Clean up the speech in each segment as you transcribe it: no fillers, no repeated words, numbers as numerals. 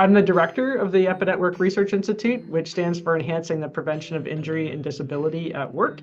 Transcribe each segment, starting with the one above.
I'm the director of the EPID Work Research Institute, which stands for Enhancing the Prevention of Injury and Disability at Work.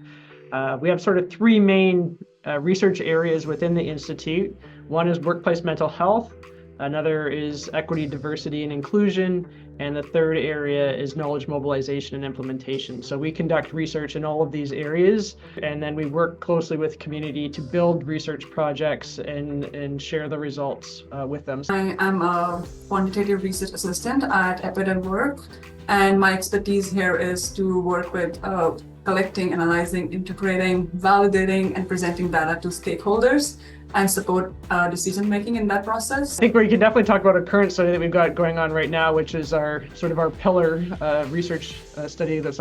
We have sort of three main research areas within the Institute. One is workplace mental health, another is equity, diversity, and inclusion, and the third area is knowledge mobilization and implementation. So we conduct research in all of these areas, and then we work closely with community to build research projects and share the results with them. I am a quantitative research assistant at EPID Work, and my expertise here is to work with collecting, analyzing, integrating, validating, and presenting data to stakeholders and support decision-making in that process. I think we can definitely talk about a current study that we've got going on right now, which is our pillar research study that's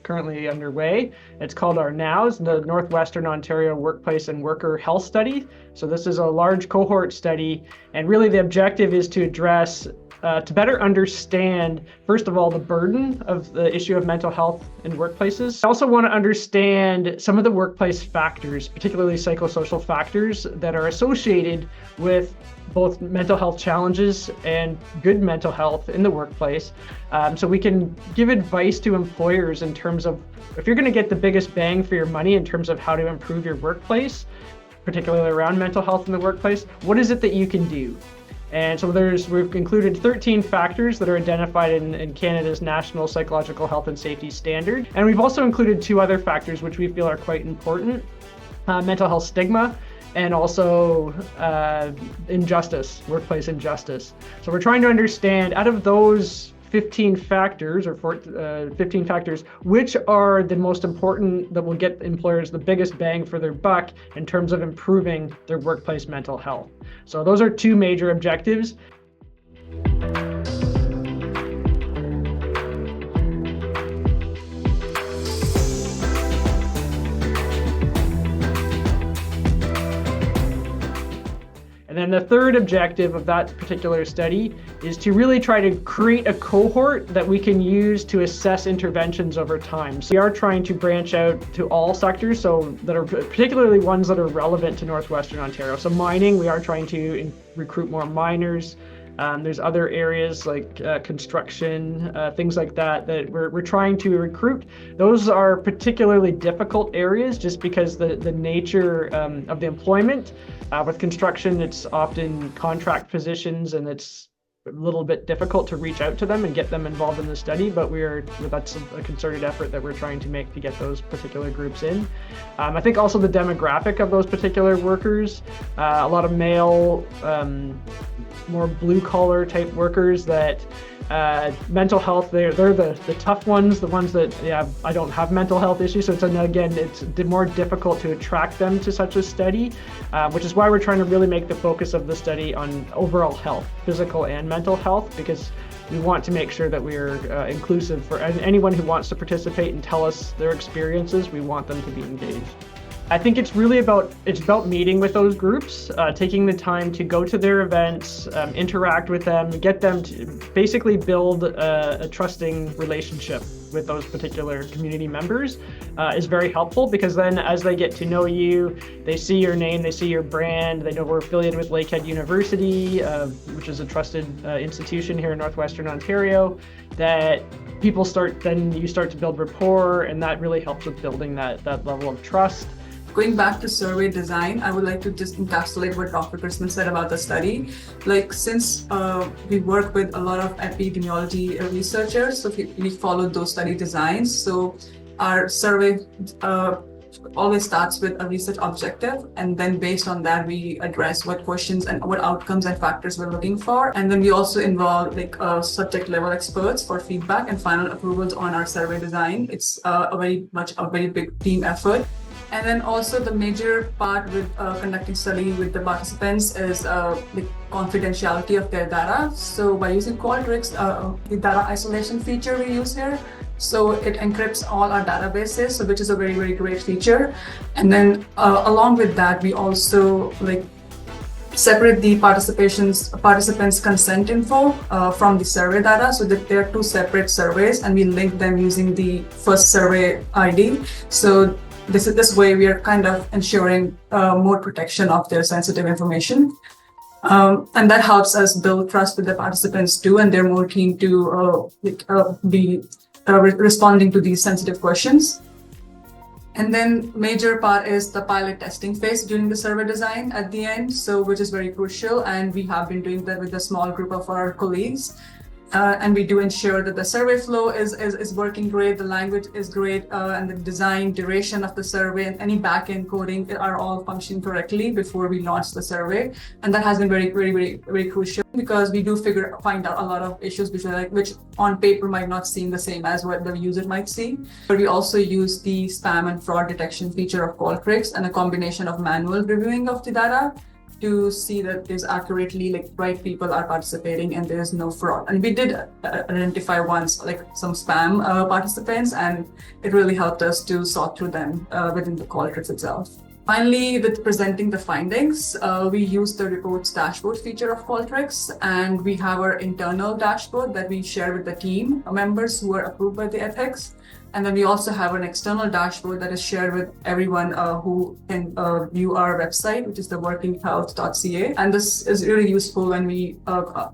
currently underway. It's called our NOWS, the Northwestern Ontario Workplace and Worker Health Study. So this is a large cohort study, and really the objective is to address to better understand, first of all, the burden of the issue of mental health in workplaces. I also want to understand some of the workplace factors, particularly psychosocial factors that are associated with both mental health challenges and good mental health in the workplace. So we can give advice to employers in terms of if you're going to get the biggest bang for your money in terms of how to improve your workplace, particularly around mental health in the workplace, what is it that you can do? And so we've included 13 factors that are identified in Canada's National Psychological Health and Safety Standard. And we've also included two other factors which we feel are quite important, mental health stigma and also injustice, workplace injustice. So we're trying to understand, out of those 15 factors, which are the most important that will get employers the biggest bang for their buck in terms of improving their workplace mental health. So those are two major objectives. And then the third objective of that particular study is to really try to create a cohort that we can use to assess interventions over time. So we are trying to branch out to all sectors, so that are particularly ones that are relevant to Northwestern Ontario. So mining, we are trying to recruit more miners. There's other areas like construction, things like that we're trying to recruit. Those are particularly difficult areas just because the nature of the employment. With construction, it's often contract positions, and it's a little bit difficult to reach out to them and get them involved in the study, but that's a concerted effort that we're trying to make to get those particular groups in. I think also the demographic of those particular workers, a lot of male, more blue-collar type workers that mental health, they're the tough ones, the ones that, I don't have mental health issues, so it's more difficult to attract them to such a study, which is why we're trying to really make the focus of the study on overall health, physical and mental health, because we want to make sure that we are inclusive for anyone who wants to participate and tell us their experiences. We want them to be engaged. I think it's really about meeting with those groups, taking the time to go to their events, interact with them, get them to basically build a trusting relationship with those particular community members is very helpful, because then as they get to know you, they see your name, they see your brand, they know we're affiliated with Lakehead University, which is a trusted institution here in Northwestern Ontario, that you start to build rapport, and that really helps with building that level of trust. Going back to survey design, I would like to just encapsulate what Dr. Kristman said about the study. Since we work with a lot of epidemiology researchers, so we followed those study designs. So our survey always starts with a research objective, and then based on that, we address what questions and what outcomes and factors we're looking for. And then we also involve subject level experts for feedback and final approvals on our survey design. It's a very big team effort. And then also the major part with conducting study with the participants is the confidentiality of their data. So by using Qualtrics, the data isolation feature we use here, so it encrypts all our databases, so which is a very, very great feature. And then along with that, we also separate the participants' consent info from the survey data, so that there are two separate surveys, and we link them using the first survey ID. So this way we are kind of ensuring more protection of their sensitive information. And that helps us build trust with the participants too, and they're more keen to be responding to these sensitive questions. And then major part is the pilot testing phase during the survey design at the end, so which is very crucial, and we have been doing that with a small group of our colleagues. And we do ensure that the survey flow is working great, the language is great, and the design, duration of the survey, and any back-end coding are all functioning correctly before we launch the survey. And that has been very crucial, because we do find out a lot of issues which on paper might not seem the same as what the user might see. But we also use the spam and fraud detection feature of Qualtrics and a combination of manual reviewing of the data to see that there's accurately right people are participating and there's no fraud. And we did identify once some spam participants, and it really helped us to sort through them within the Qualtrics itself. Finally, with presenting the findings, we use the reports dashboard feature of Qualtrics, and we have our internal dashboard that we share with the team members who are approved by the ethics. And then we also have an external dashboard that is shared with everyone who can view our website, which is the workinghealth.ca. And this is really useful when we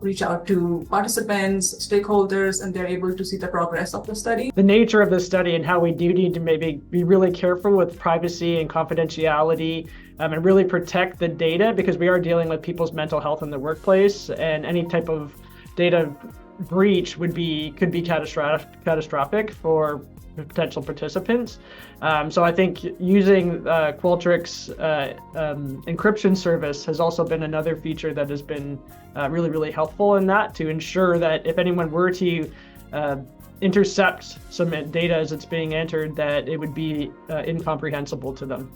reach out to participants, stakeholders, and they're able to see the progress of the study. The nature of the study and how we do need to maybe be really careful with privacy and confidentiality and really protect the data, because we are dealing with people's mental health in the workplace, and any type of data breach could be catastrophic for potential participants. So I think using Qualtrics encryption service has also been another feature that has been really helpful in that, to ensure that if anyone were to intercept some data as it's being entered, that it would be incomprehensible to them.